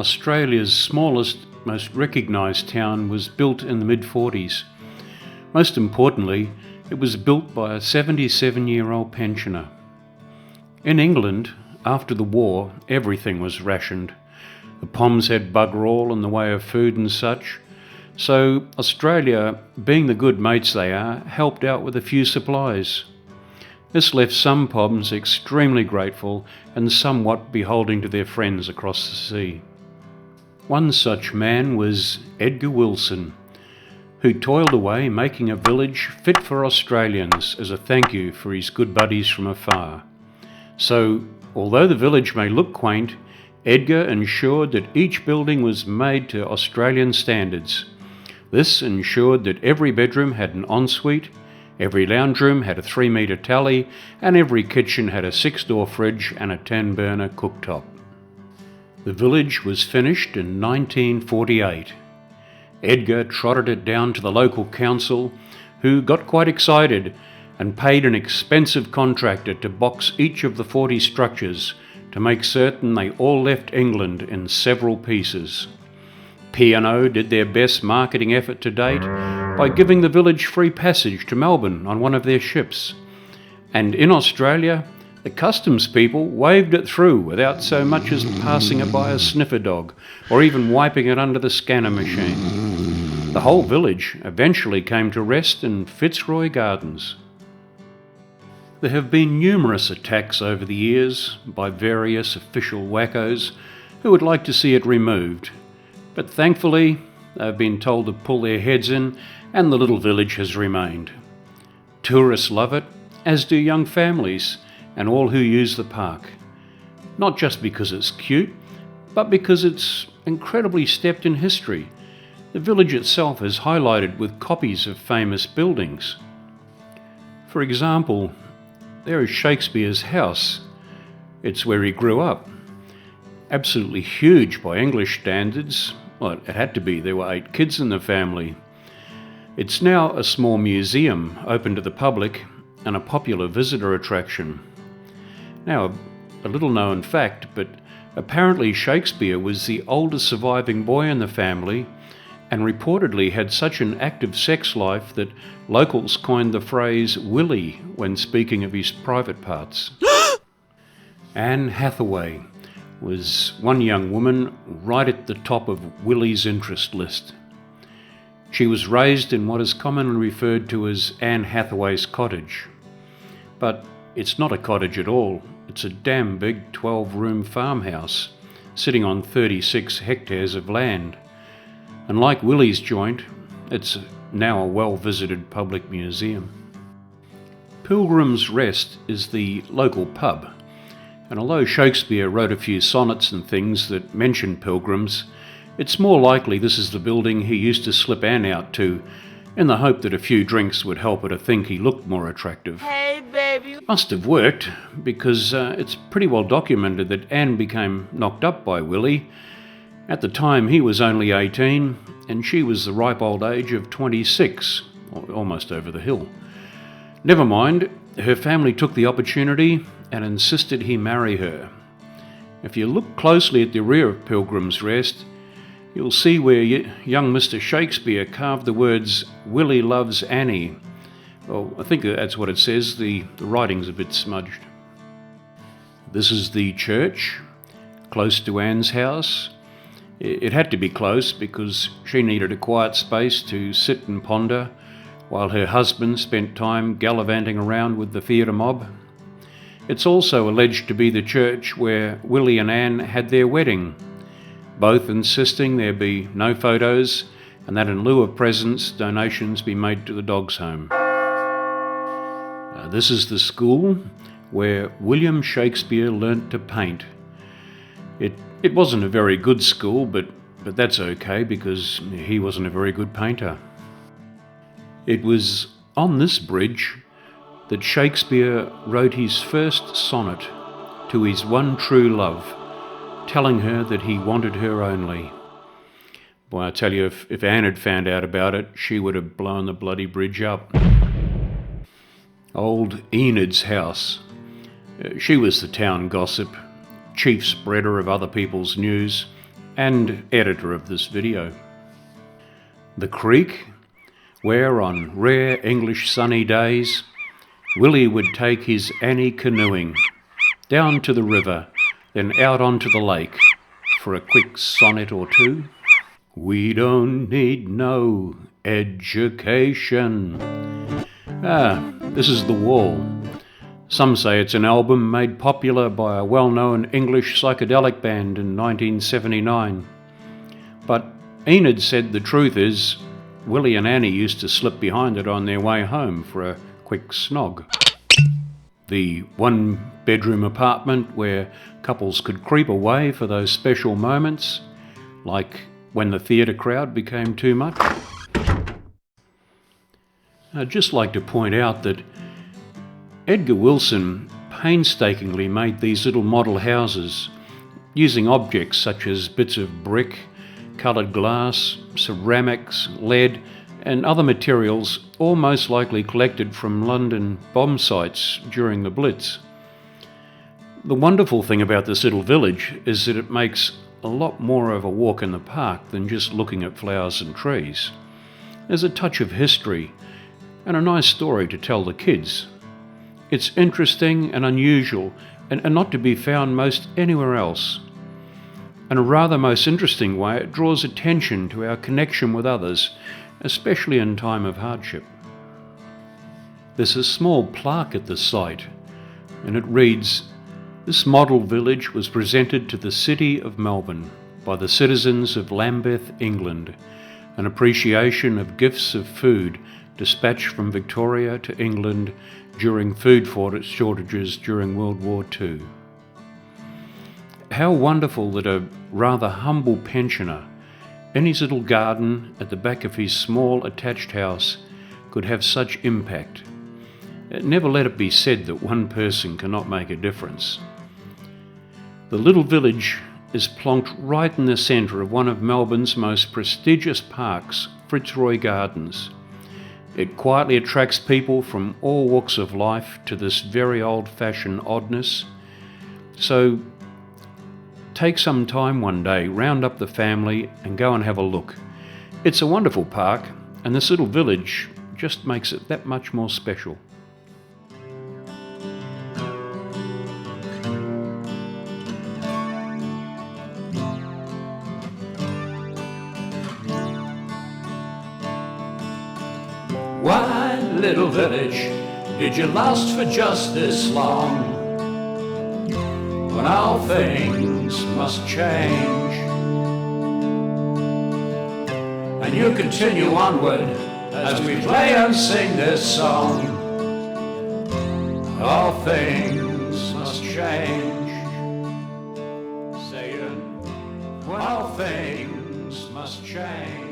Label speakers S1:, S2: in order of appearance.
S1: Australia's smallest, most recognised town was built in the mid-40s. Most importantly, it was built by a 77-year-old pensioner. In England, after the war, everything was rationed. The Poms had bugger all in the way of food and such, so Australia, being the good mates they are, helped out with a few supplies. This left some Poms extremely grateful and somewhat beholding to their friends across the sea. One such man was Edgar Wilson, who toiled away making a village fit for Australians as a thank you for his good buddies from afar. So, although the village may look quaint, Edgar ensured that each building was made to Australian standards. This ensured that every bedroom had an ensuite, every lounge room had a 3-metre tally, and every kitchen had a 6-door fridge and a 10-burner cooktop. The village was finished in 1948. Edgar trotted it down to the local council, who got quite excited and paid an expensive contractor to box each of the 40 structures to make certain they all left England in several pieces. P&O did their best marketing effort to date by giving the village free passage to Melbourne on one of their ships. And in Australia, the customs people waved it through without so much as passing it by a sniffer dog or even wiping it under the scanner machine. The whole village eventually came to rest in Fitzroy Gardens. There have been numerous attacks over the years by various official wackos who would like to see it removed, but thankfully they've been told to pull their heads in and the little village has remained. Tourists love it, as do young families and all who use the park. Not just because it's cute, but because it's incredibly steeped in history. The village itself is highlighted with copies of famous buildings. For example, there is Shakespeare's house. It's where he grew up. Absolutely huge by English standards. Well, it had to be. There were 8 kids in the family. It's now a small museum open to the public and a popular visitor attraction. Now, a little known fact, but apparently Shakespeare was the oldest surviving boy in the family and reportedly had such an active sex life that locals coined the phrase Willie when speaking of his private parts. Anne Hathaway was one young woman right at the top of Willie's interest list. She was raised in what is commonly referred to as Anne Hathaway's cottage. But it's not a cottage at all. It's a damn big 12-room farmhouse sitting on 36 hectares of land. And like Willie's joint, it's now a well-visited public museum. Pilgrim's Rest is the local pub, and although Shakespeare wrote a few sonnets and things that mention pilgrims, it's more likely this is the building he used to slip Anne out to, in the hope that a few drinks would help her to think he looked more attractive.
S2: Hey, baby.
S1: Must have worked, because it's pretty well documented that Anne became knocked up by Willie. At the time he was only 18, and she was the ripe old age of 26, almost over the hill. Never mind, her family took the opportunity and insisted he marry her. If you look closely at the rear of Pilgrim's Rest, you'll see where young Mr. Shakespeare carved the words, "Willie loves Annie." Well, I think that's what it says. The writing's a bit smudged. This is the church, close to Anne's house. It had to be close because she needed a quiet space to sit and ponder while her husband spent time gallivanting around with the theatre mob. It's also alleged to be the church where Willie and Anne had their wedding, both insisting there be no photos and that in lieu of presents, donations be made to the dog's home. This is the school where William Shakespeare learnt to paint. It wasn't a very good school, but that's okay because he wasn't a very good painter. It was on this bridge that Shakespeare wrote his first sonnet to his one true love, telling her that he wanted her only. Boy, I tell you, if Anne had found out about it, she would have blown the bloody bridge up. Old Enid's house. She was the town gossip, chief spreader of other people's news, and editor of this video. The creek, where on rare English sunny days, Willie would take his Annie canoeing, down to the river, then out onto the lake, for a quick sonnet or two. We don't need no education. This is The Wall. Some say it's an album made popular by a well-known English psychedelic band in 1979. But Enid said the truth is, Willie and Annie used to slip behind it on their way home for a quick snog. The one-bedroom apartment where couples could creep away for those special moments, like when the theatre crowd became too much. I'd just like to point out that Edgar Wilson painstakingly made these little model houses using objects such as bits of brick, coloured glass, ceramics, lead and other materials, all most likely collected from London bomb sites during the Blitz. The wonderful thing about this little village is that it makes a lot more of a walk in the park than just looking at flowers and trees. There's a touch of history and a nice story to tell the kids. It's interesting and unusual and not to be found most anywhere else. In a rather most interesting way, it draws attention to our connection with others, especially in time of hardship. There's a small plaque at the site, and it reads, "This model village was presented to the City of Melbourne by the citizens of Lambeth, England, an appreciation of gifts of food dispatched from Victoria to England during food shortages during World War II." How wonderful that a rather humble pensioner in his little garden at the back of his small attached house could have such impact. Never let it be said that one person cannot make a difference. The little village is plonked right in the centre of one of Melbourne's most prestigious parks, Fitzroy Gardens. It quietly attracts people from all walks of life to this very old-fashioned oddness. So take some time one day, round up the family and go and have a look. It's a wonderful park, and this little village just makes it that much more special.
S2: Why, little village, did you last for just this long? When all things must change, and you continue onward as we play and sing this song. All things must change, saying, all things must change.